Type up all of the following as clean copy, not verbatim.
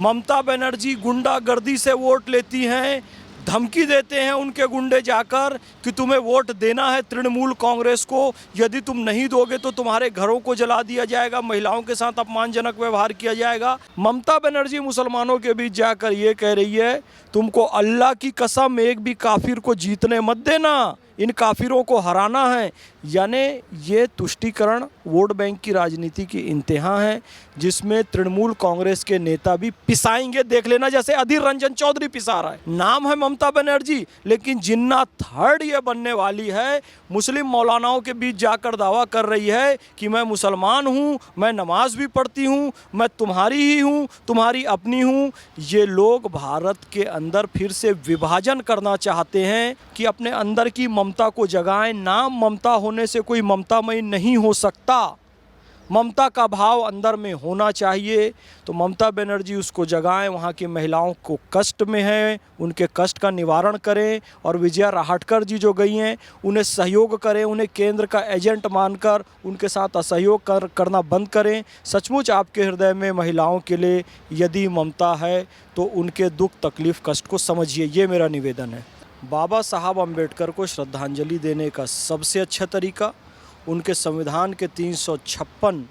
ममता बनर्जी गुंडागर्दी से वोट लेती हैं, धमकी देते हैं उनके गुंडे जाकर कि तुम्हें वोट देना है तृणमूल कांग्रेस को, यदि तुम नहीं दोगे तो तुम्हारे घरों को जला दिया जाएगा, महिलाओं के साथ अपमानजनक व्यवहार किया जाएगा। ममता बनर्जी मुसलमानों के बीच जाकर ये कह रही है, तुमको अल्लाह की कसम एक भी काफिर को जीतने मत देना, इन काफिरों को हराना है। यानी ये तुष्टीकरण वोट बैंक की राजनीति की इंतहा है, जिसमें तृणमूल कांग्रेस के नेता भी पिसाएंगे। देख लेना, जैसे अधीर रंजन चौधरी पिसा रहा है। नाम है ममता बनर्जी, लेकिन जिन्ना थर्ड ये बनने वाली है, मुस्लिम मौलानाओं के बीच जाकर दावा कर रही है कि मैं मुसलमान हूँ, मैं नमाज भी पढ़ती हूँ, मैं तुम्हारी ही हूँ, तुम्हारी अपनी हूँ। ये लोग भारत के अंदर फिर से विभाजन करना चाहते हैं कि अपने अंदर की ममता को जगाएं। नाम ममता होने से कोई ममतामयी नहीं हो सकता, ममता का भाव अंदर में होना चाहिए। तो ममता बनर्जी उसको जगाएं, वहाँ की महिलाओं को कष्ट में हैं, उनके कष्ट का निवारण करें। और विजया राहटकर जी जो गई हैं, उन्हें सहयोग करें, उन्हें केंद्र का एजेंट मानकर उनके साथ असहयोग करना बंद करें। सचमुच आपके हृदय में महिलाओं के लिए यदि ममता है तो उनके दुख तकलीफ़ कष्ट को समझिए, ये मेरा निवेदन है। बाबा साहब अम्बेडकर को श्रद्धांजलि देने का सबसे अच्छा तरीका उनके संविधान के 356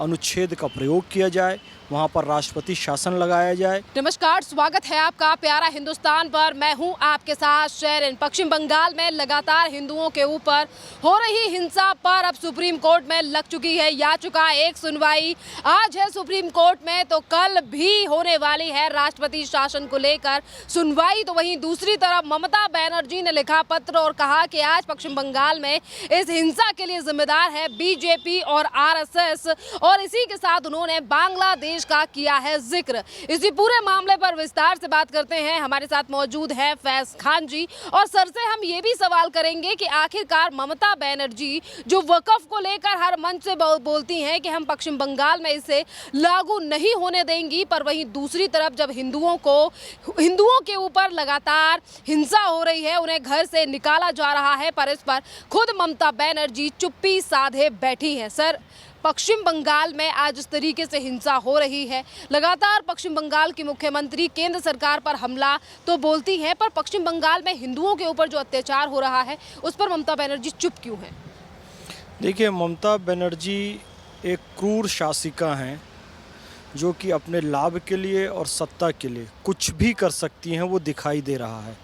अनुच्छेद का प्रयोग किया जाए, वहाँ पर राष्ट्रपति शासन लगाया जाए। नमस्कार, स्वागत है आपका प्यारा हिंदुस्तान पर। मैं हूँ आपके साथ शेरिन। पश्चिम बंगाल में लगातार हिंदुओं के ऊपर हो रही हिंसा पर अब सुप्रीम कोर्ट में लग चुकी है याचिका। एक सुनवाई आज है सुप्रीम कोर्ट में, तो कल भी होने वाली है राष्ट्रपति शासन को लेकर सुनवाई। तो वहीं दूसरी तरफ ममता बनर्जी ने लिखा पत्र और कहा कि आज पश्चिम बंगाल में इस हिंसा के लिए जिम्मेदार है बीजेपी और आरएसएस, और इसी के साथ उन्होंने बांग्लादेश का किया है जिक्र। इसी पूरे मामले पर विस्तार से बात करते हैं। हमारे साथ मौजूद है फैज खान जी, और सर से हम ये भी सवाल करेंगे कि आखिरकार ममता बनर्जी जो वक्फ को लेकर हर मंच से बोलती हैं कि हम पश्चिम बंगाल में इसे लागू नहीं होने देंगी, पर वहीं दूसरी तरफ जब हिंदुओं के ऊपर लगातार हिंसा हो रही है, उन्हें घर से निकाला जा रहा है, पर इस पर खुद ममता बनर्जी चुप्पी साधे बैठी है। सर, पश्चिम बंगाल में आज इस तरीके से हिंसा हो रही है, लगातार पश्चिम बंगाल की मुख्यमंत्री केंद्र सरकार पर हमला तो बोलती हैं, पर पश्चिम बंगाल में हिंदुओं के ऊपर जो अत्याचार हो रहा है उस पर ममता बनर्जी चुप क्यों है? देखिए, ममता बनर्जी एक क्रूर शासिका हैं जो कि अपने लाभ के लिए और सत्ता के लिए कुछ भी कर सकती हैं, वो दिखाई दे रहा है।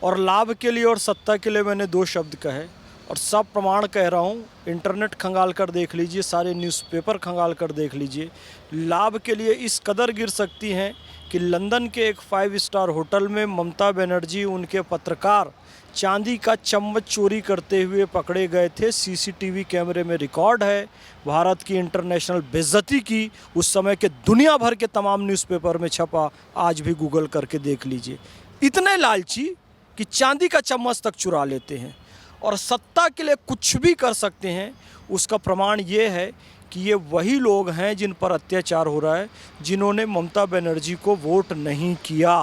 और लाभ के लिए और सत्ता के लिए मैंने दो शब्द कहे, और सब प्रमाण कह रहा हूँ। इंटरनेट खंगाल कर देख लीजिए, सारे न्यूज़पेपर खंगाल कर देख लीजिए। लाभ के लिए इस कदर गिर सकती हैं कि लंदन के एक 5 स्टार होटल में ममता बनर्जी, उनके पत्रकार चांदी का चम्मच चोरी करते हुए पकड़े गए थे। सीसीटीवी कैमरे में रिकॉर्ड है। भारत की इंटरनेशनल बेइज्जती की उस समय के दुनिया भर के तमाम न्यूज़पेपर में छपा, आज भी गूगल करके देख लीजिए। इतने लालची कि चांदी का चम्मच तक चुरा लेते हैं और सत्ता के लिए कुछ भी कर सकते हैं। उसका प्रमाण ये है कि ये वही लोग हैं जिन पर अत्याचार हो रहा है, जिन्होंने ममता बनर्जी को वोट नहीं किया।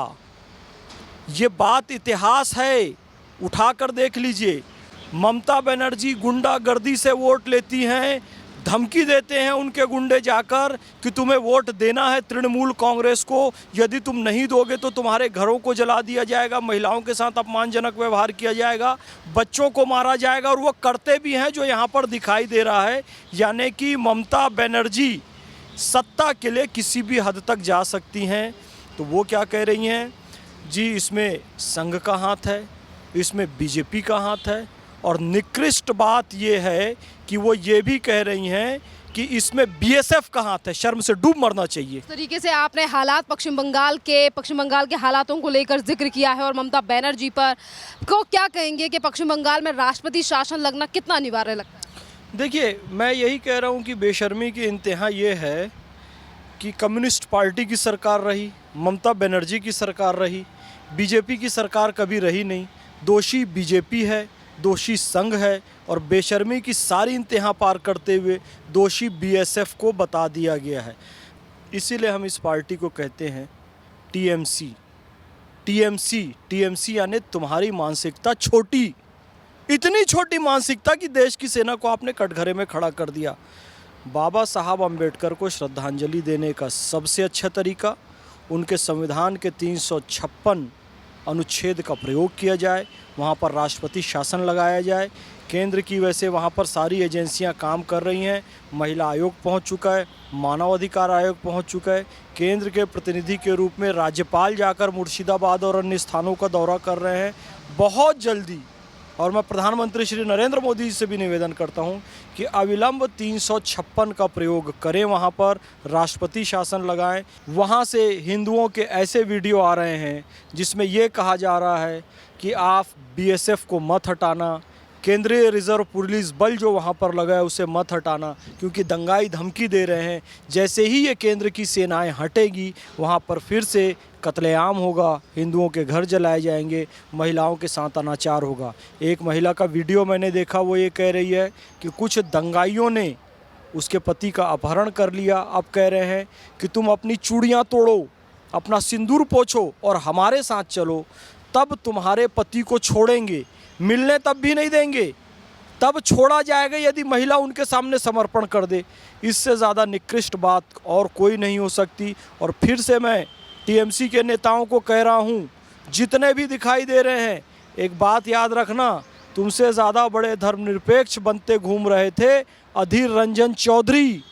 ये बात इतिहास है, उठाकर देख लीजिए। ममता बनर्जी गुंडागर्दी से वोट लेती हैं, धमकी देते हैं उनके गुंडे जाकर कि तुम्हें वोट देना है तृणमूल कांग्रेस को, यदि तुम नहीं दोगे तो तुम्हारे घरों को जला दिया जाएगा, महिलाओं के साथ अपमानजनक व्यवहार किया जाएगा, बच्चों को मारा जाएगा। और वो करते भी हैं जो यहाँ पर दिखाई दे रहा है। यानी कि ममता बनर्जी सत्ता के लिए किसी भी हद तक जा सकती हैं। तो वो क्या कह रही हैं जी, इसमें संघ का हाथ है, इसमें बीजेपी का हाथ है। और निकृष्ट बात ये है कि वो ये भी कह रही हैं कि इसमें बीएसएफ का हाथ है। शर्म से डूब मरना चाहिए। इस तरीके से आपने हालात पश्चिम बंगाल के हालातों को लेकर जिक्र किया है, और ममता बनर्जी पर को क्या कहेंगे कि पश्चिम बंगाल में राष्ट्रपति शासन लगना कितना अनिवार्य लगता है? देखिए, मैं यही कह रहा हूँ कि बेशर्मी की इंतहा ये है कि कम्युनिस्ट पार्टी की सरकार रही, ममता बनर्जी की सरकार रही, बीजेपी की सरकार कभी रही नहीं। दोषी बीजेपी है, दोषी संघ है, और बेशर्मी की सारी इंतहा पार करते हुए दोषी बीएसएफ को बता दिया गया है। इसीलिए हम इस पार्टी को कहते हैं टीएमसी। टीएमसी यानी तुम्हारी मानसिकता छोटी, इतनी छोटी मानसिकता कि देश की सेना को आपने कटघरे में खड़ा कर दिया। बाबा साहब अम्बेडकर को श्रद्धांजलि देने का सबसे अच्छा तरीका उनके संविधान के 356 अनुच्छेद का प्रयोग किया जाए, वहाँ पर राष्ट्रपति शासन लगाया जाए। केंद्र की वैसे वहाँ पर सारी एजेंसियाँ काम कर रही हैं। महिला आयोग पहुँच चुका है, मानव अधिकार आयोग पहुँच चुका है। केंद्र के प्रतिनिधि के रूप में राज्यपाल जाकर मुर्शिदाबाद और अन्य स्थानों का दौरा कर रहे हैं। बहुत जल्दी, और मैं प्रधानमंत्री श्री नरेंद्र मोदी जी से भी निवेदन करता हूं कि अविलंब 356 का प्रयोग करें, वहां पर राष्ट्रपति शासन लगाएं। वहां से हिंदुओं के ऐसे वीडियो आ रहे हैं जिसमें ये कहा जा रहा है कि आप बीएसएफ को मत हटाना, केंद्रीय रिजर्व पुलिस बल जो वहाँ पर लगा है उसे मत हटाना, क्योंकि दंगाई धमकी दे रहे हैं। जैसे ही ये केंद्र की सेनाएं हटेगी, वहाँ पर फिर से कत्लेआम होगा, हिंदुओं के घर जलाए जाएंगे, महिलाओं के साथ अनाचार होगा। एक महिला का वीडियो मैंने देखा, वो ये कह रही है कि कुछ दंगाइयों ने उसके पति का अपहरण कर लिया। अब कह रहे हैं कि तुम अपनी चूड़ियाँ तोड़ो, अपना सिंदूर पोंछो और हमारे साथ चलो, तब तुम्हारे पति को छोड़ेंगे, मिलने तब भी नहीं देंगे, तब छोड़ा जाएगा यदि महिला उनके सामने समर्पण कर दे। इससे ज़्यादा निकृष्ट बात और कोई नहीं हो सकती। और फिर से मैं टीएमसी के नेताओं को कह रहा हूँ, जितने भी दिखाई दे रहे हैं, एक बात याद रखना, तुमसे ज़्यादा बड़े धर्मनिरपेक्ष बनते घूम रहे थे अधीर रंजन चौधरी,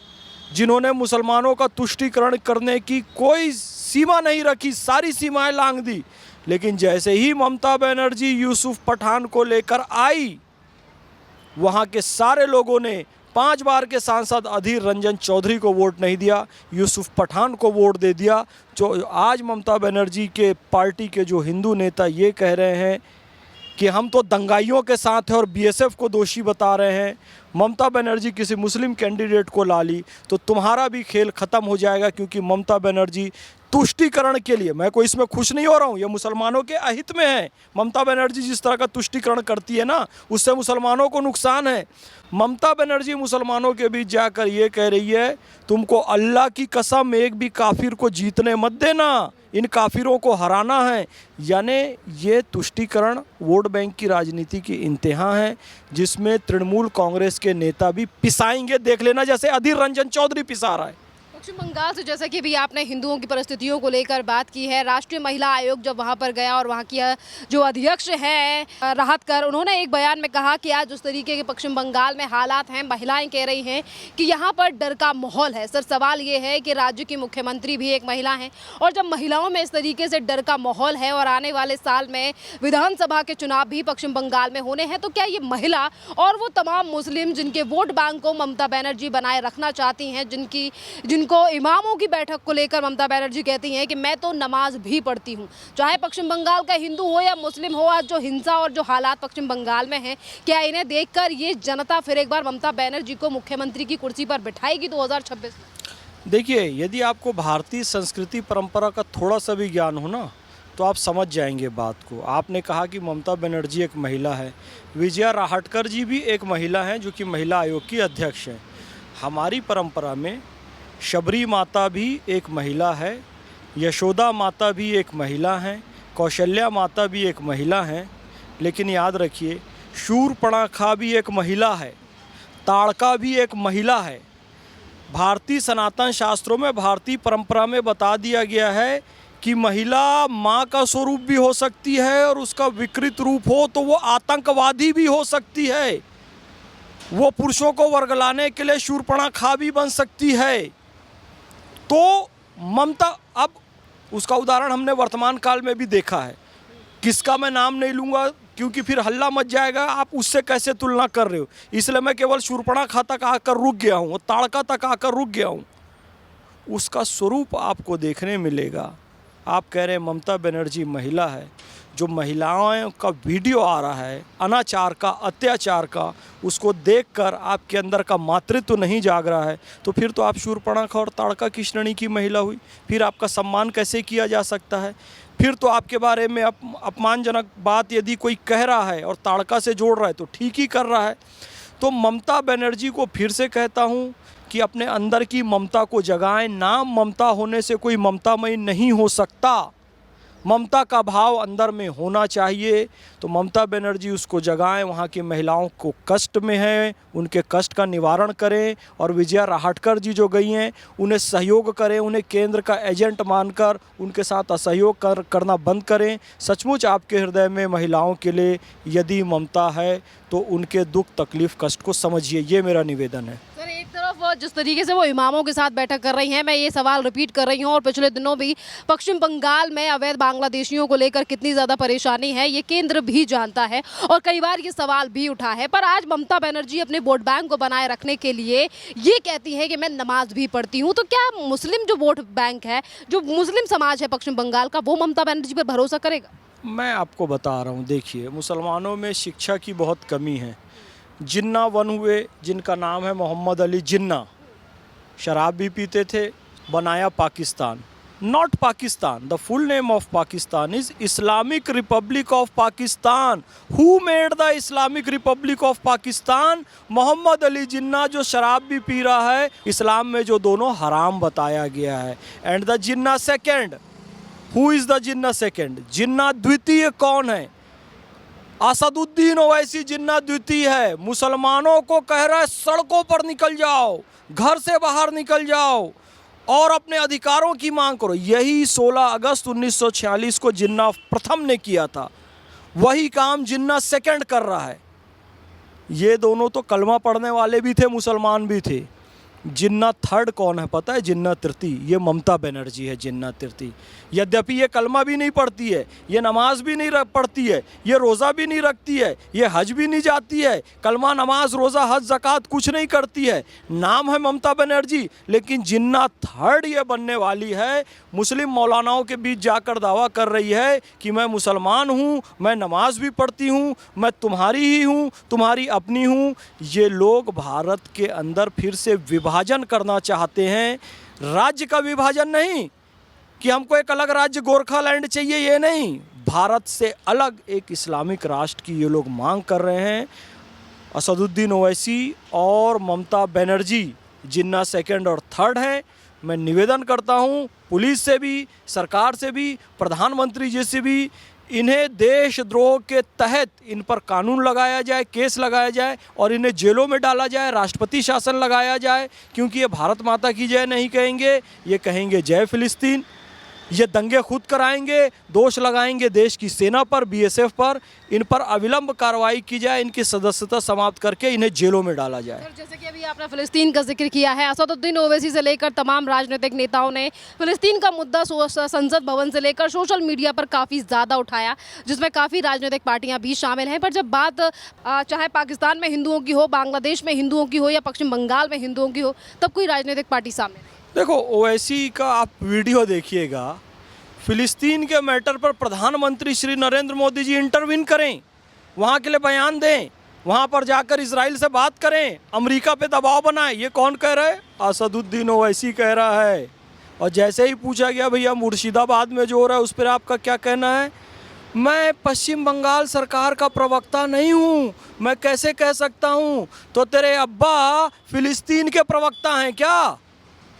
जिन्होंने मुसलमानों का तुष्टीकरण करने की कोई सीमा नहीं रखी, सारी सीमाएं लांघ दी। लेकिन जैसे ही ममता बनर्जी यूसुफ पठान को लेकर आई, वहाँ के सारे लोगों ने 5 बार के सांसद अधीर रंजन चौधरी को वोट नहीं दिया, यूसुफ पठान को वोट दे दिया। जो आज ममता बनर्जी के पार्टी के जो हिंदू नेता ये कह रहे हैं कि हम तो दंगाइयों के साथ हैं और बीएसएफ को दोषी बता रहे हैं, ममता बनर्जी किसी मुस्लिम कैंडिडेट को ला ली तो तुम्हारा भी खेल ख़त्म हो जाएगा। क्योंकि ममता बनर्जी तुष्टीकरण के लिए, मैं कोई इसमें खुश नहीं हो रहा हूँ, ये मुसलमानों के अहित में है। ममता बनर्जी जिस तरह का तुष्टीकरण करती है ना, उससे मुसलमानों को नुकसान है। ममता बनर्जी मुसलमानों के बीच जाकर ये कह रही है, तुमको अल्लाह की कसम एक भी काफिर को जीतने मत देना, इन काफिरों को हराना है। यानी ये तुष्टीकरण वोट बैंक की राजनीति की इंतहा है, जिसमें तृणमूल कांग्रेस के नेता भी पिसाएंगे, देख लेना, जैसे अधीर रंजन चौधरी पिसा रहा है। पश्चिम बंगाल से जैसा कि भी आपने हिंदुओं की परिस्थितियों को लेकर बात की है, राष्ट्रीय महिला आयोग जब वहां पर गया और वहां की जो अध्यक्ष है राहत कर, उन्होंने एक बयान में कहा कि आज उस तरीके के पश्चिम बंगाल में हालात हैं, महिलाएं कह रही हैं कि यहाँ पर डर का माहौल है। सर, सवाल ये है कि राज्य की मुख्यमंत्री भी एक महिला हैं, और जब महिलाओं में इस तरीके से डर का माहौल है और आने वाले साल में विधानसभा के चुनाव भी पश्चिम बंगाल में होने हैं, तो क्या ये महिला और वो तमाम मुस्लिम जिनके वोट बैंक को ममता बनर्जी बनाए रखना चाहती हैं, जिनको इमामों की बैठक को लेकर ममता बनर्जी कहती हैं कि मैं तो नमाज भी पढ़ती हूं, चाहे पश्चिम बंगाल का हिंदू हो या मुस्लिम हो, आज जो हिंसा और जो हालात पश्चिम बंगाल में हैं, क्या इन्हें देखकर ये जनता फिर एक बार ममता बनर्जी को मुख्यमंत्री की कुर्सी पर बिठाएगी 2026 में? देखिए, यदि आपको भारतीय संस्कृति परंपरा का थोड़ा सा भी ज्ञान हो ना, तो आप समझ जाएंगे बात को। आपने कहा कि ममता बनर्जी एक महिला है, विजया राहटकर जी भी एक महिला हैं जो कि महिला आयोग की अध्यक्ष हैं। हमारी परंपरा में शबरी माता भी एक महिला है, यशोदा माता भी एक महिला हैं, कौशल्या माता भी एक महिला हैं। लेकिन याद रखिए, शूर्पणखा भी एक महिला है, ताड़का भी एक महिला है। भारतीय सनातन शास्त्रों में, भारतीय परंपरा में बता दिया गया है कि महिला माँ का स्वरूप भी हो सकती है, और उसका विकृत रूप हो तो वो आतंकवादी भी हो सकती है, वो पुरुषों को वर्गलाने के लिए शूर्पणखा भी बन सकती है। तो ममता, अब उसका उदाहरण हमने वर्तमान काल में भी देखा है, किसका मैं नाम नहीं लूँगा क्योंकि फिर हल्ला मच जाएगा, आप उससे कैसे तुलना कर रहे हो, इसलिए मैं केवल शूर्पणखा तक आकर रुक गया हूँ, ताड़का तक आकर रुक गया हूँ। उसका स्वरूप आपको देखने मिलेगा। आप कह रहे हैं ममता बनर्जी महिला है, जो महिलाओं का वीडियो आ रहा है अनाचार का, अत्याचार का, उसको देखकर आपके अंदर का मातृत्व नहीं जाग रहा है, तो फिर तो आप शूर्पणखा और ताड़का की श्रेणी की महिला हुई। फिर आपका सम्मान कैसे किया जा सकता है? फिर तो आपके बारे में अपमानजनक बात यदि कोई कह रहा है और ताड़का से जोड़ रहा है तो ठीक ही कर रहा है। तो ममता बनर्जी को फिर से कहता हूँ कि अपने अंदर की ममता को जगाएं। नाम ममता होने से कोई ममतामयी नहीं हो सकता। ममता का भाव अंदर में होना चाहिए। तो ममता बनर्जी उसको जगाएं, वहाँ की महिलाओं को कष्ट में हैं, उनके कष्ट का निवारण करें। और विजया राहटकर जी जो गई हैं, उन्हें सहयोग करें, उन्हें केंद्र का एजेंट मानकर उनके साथ असहयोग करना बंद करें। सचमुच आपके हृदय में महिलाओं के लिए यदि ममता है तो उनके दुख तकलीफ़ कष्ट को समझिए, ये मेरा निवेदन है। सर, एक तरफ जिस तरीके से वो इमामों के साथ बैठक कर रही हैं, मैं ये सवाल रिपीट कर रही हूँ, और पिछले दिनों भी पश्चिम बंगाल में अवैध बांग्लादेशियों को लेकर कितनी ज़्यादा परेशानी है ये केंद्र भी जानता है, और कई बार ये सवाल भी उठा है। पर आज ममता बनर्जी अपने वोट बैंक को बनाए रखने के लिए ये कहती है कि मैं नमाज भी पढ़ती हूँ। तो क्या मुस्लिम जो वोट बैंक है, जो मुस्लिम समाज है पश्चिम बंगाल का, वो ममता बनर्जी पर भरोसा करेगा? मैं आपको बता रहा हूँ, देखिए, मुसलमानों में शिक्षा की बहुत कमी है। जिन्ना वन हुए, जिनका नाम है मोहम्मद अली जिन्ना, शराब भी पीते थे, बनाया Pakistan. Not Pakistan, the full name of Pakistan is Islamic Republic of Pakistan. Who made the Islamic Republic of Pakistan? Mohammad Ali Jinnah, जो शराब भी पी रहा है, इस्लाम में जो दोनों हराम बताया गया है। And the Jinnah second, who is the Jinnah second? Jinnah द्वितीय कौन है? असदुद्दीन ओवैसी जिन्ना द्वितीय है। मुसलमानों को कह रहा है सड़कों पर निकल जाओ, घर से बाहर निकल जाओ और अपने अधिकारों की मांग करो। यही 16 अगस्त 1946 को जिन्ना प्रथम ने किया था, वही काम जिन्ना सेकंड कर रहा है। ये दोनों तो कलमा पढ़ने वाले भी थे, मुसलमान भी थे। जिन्ना थर्ड कौन है पता है? जिन्ना तृतीय, ये ममता बनर्जी है। जिन्ना तृतीय, यद्यपि ये कलमा भी नहीं पढ़ती है, ये नमाज भी नहीं पढ़ती है, ये रोज़ा भी नहीं रखती है, ये हज भी नहीं जाती है, कलमा नमाज रोज़ा हज ज़कात कुछ नहीं करती है, नाम है ममता बनर्जी, लेकिन जिन्ना थर्ड ये बनने वाली है। मुस्लिम मौलानाओं के बीच जाकर दावा कर रही है कि मैं मुसलमान हूँ, मैं नमाज भी पढ़ती हूँ, मैं तुम्हारी ही हूँ, तुम्हारी अपनी हूँ। ये लोग भारत के अंदर फिर से विभाजन करना चाहते हैं। राज्य का विभाजन नहीं कि हमको एक अलग राज्य गोरखालैंड चाहिए, ये नहीं। भारत से अलग एक इस्लामिक राष्ट्र की ये लोग मांग कर रहे हैं। असदुद्दीन ओवैसी और ममता बनर्जी जिन्ना सेकंड और थर्ड है। मैं निवेदन करता हूँ पुलिस से भी, सरकार से भी, प्रधानमंत्री जी से भी, इन्हें देशद्रोह के तहत इन पर कानून लगाया जाए, केस लगाया जाए और इन्हें जेलों में डाला जाए, राष्ट्रपति शासन लगाया जाए। क्योंकि ये भारत माता की जय नहीं कहेंगे, ये कहेंगे जय फिलिस्तीन। ये दंगे खुद कराएंगे, दोष लगाएंगे देश की सेना पर, बीएसएफ पर। इन पर अविलंब कार्रवाई की जाए, इनकी सदस्यता समाप्त करके इन्हें जेलों में डाला जाए। सर, जैसे कि अभी आपने फिलिस्तीन का जिक्र किया है, असदुद्दीन ओवैसी से लेकर तमाम राजनीतिक नेताओं ने फिलिस्तीन का मुद्दा संसद भवन से लेकर सोशल मीडिया पर काफ़ी ज़्यादा उठाया, जिसमें काफ़ी राजनीतिक पार्टियां भी शामिल हैं। पर जब बात चाहे पाकिस्तान में हिंदुओं की हो, बांग्लादेश में हिंदुओं की हो या पश्चिम बंगाल में हिंदुओं की हो, तब कोई राजनीतिक पार्टी सामने नहीं। देखो, ओवैसी का आप वीडियो देखिएगा, फिलिस्तीन के मैटर पर प्रधानमंत्री श्री नरेंद्र मोदी जी इंटरवीन करें, वहाँ के लिए बयान दें, वहाँ पर जाकर इजराइल से बात करें, अमेरिका पे दबाव बनाएं। ये कौन कह रहा है? असदुद्दीन ओवैसी कह रहा है। और जैसे ही पूछा गया भैया मुर्शिदाबाद में जो हो रहा है उस पर आपका क्या कहना है, मैं पश्चिम बंगाल सरकार का प्रवक्ता नहीं हूँ, मैं कैसे कह सकता हूँ। तो तेरे अब्बा फिलिस्तीन के प्रवक्ता हैं क्या?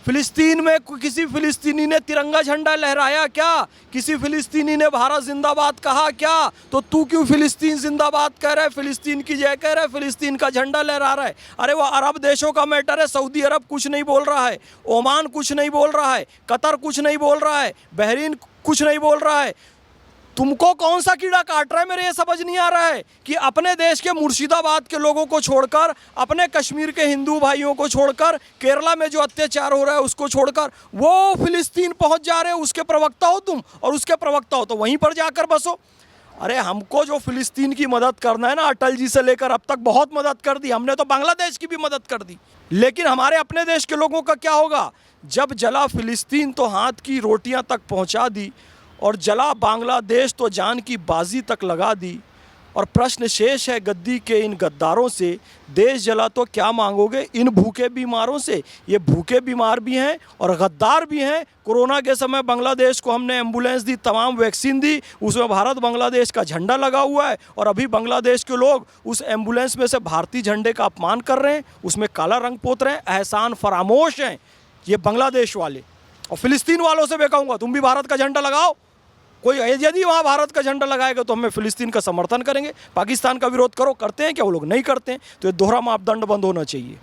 फिलिस्तीन में किसी फिलिस्तीनी ने तिरंगा झंडा लहराया क्या? किसी फिलिस्तीनी ने भारत जिंदाबाद कहा क्या? तो तू क्यों फिलिस्तीन जिंदाबाद कह रहा है, फिलिस्तीन की जय कह रहा है, फिलिस्तीन का झंडा लहरा रहा है? अरे वो अरब देशों का मैटर है। सऊदी अरब कुछ नहीं बोल रहा है, ओमान कुछ नहीं बोल रहा है, कतर कुछ नहीं बोल रहा है, बहरीन कुछ नहीं बोल रहा है। तुमको कौन सा कीड़ा काट रहा है? मेरे ये समझ नहीं आ रहा है कि अपने देश के मुर्शिदाबाद के लोगों को छोड़कर, अपने कश्मीर के हिंदू भाइयों को छोड़कर, केरला में जो अत्याचार हो रहा है उसको छोड़कर वो फिलिस्तीन पहुंच जा रहे हो। उसके प्रवक्ता हो तुम, और उसके प्रवक्ता हो तो वहीं पर जाकर बसो। अरे हमको जो फिलिस्तीन की मदद करना है ना, अटल जी से लेकर अब तक बहुत मदद कर दी हमने, तो बांग्लादेश की भी मदद कर दी। लेकिन हमारे अपने देश के लोगों का क्या होगा? जब जला फिलिस्तीन तो हाथ की रोटियां तक पहुंचा दी, और जला बांग्लादेश तो जान की बाजी तक लगा दी। और प्रश्न शेष है गद्दी के इन गद्दारों से, देश जला तो क्या मांगोगे इन भूखे बीमारों से? ये भूखे बीमार भी हैं और गद्दार भी हैं। कोरोना के समय बांग्लादेश को हमने एम्बुलेंस दी, तमाम वैक्सीन दी, उसमें भारत बांग्लादेश का झंडा लगा हुआ है, और अभी बांग्लादेश के लोग उस एम्बुलेंस में से भारतीय झंडे का अपमान कर रहे हैं, उसमें काला रंग पोत रहे हैं, एहसान फरामोश हैं ये बांग्लादेश वाले। और फिलिस्तीन वालों से मैं कहूँगा तुम भी भारत का झंडा लगाओ, कोई यदि वहाँ भारत का झंडा लगाएगा तो हमें फिलिस्तीन का समर्थन करेंगे, पाकिस्तान का विरोध करो, करते हैं क्या वो लोग? नहीं करते हैं। तो ये दोहरा मापदंड बंद होना चाहिए।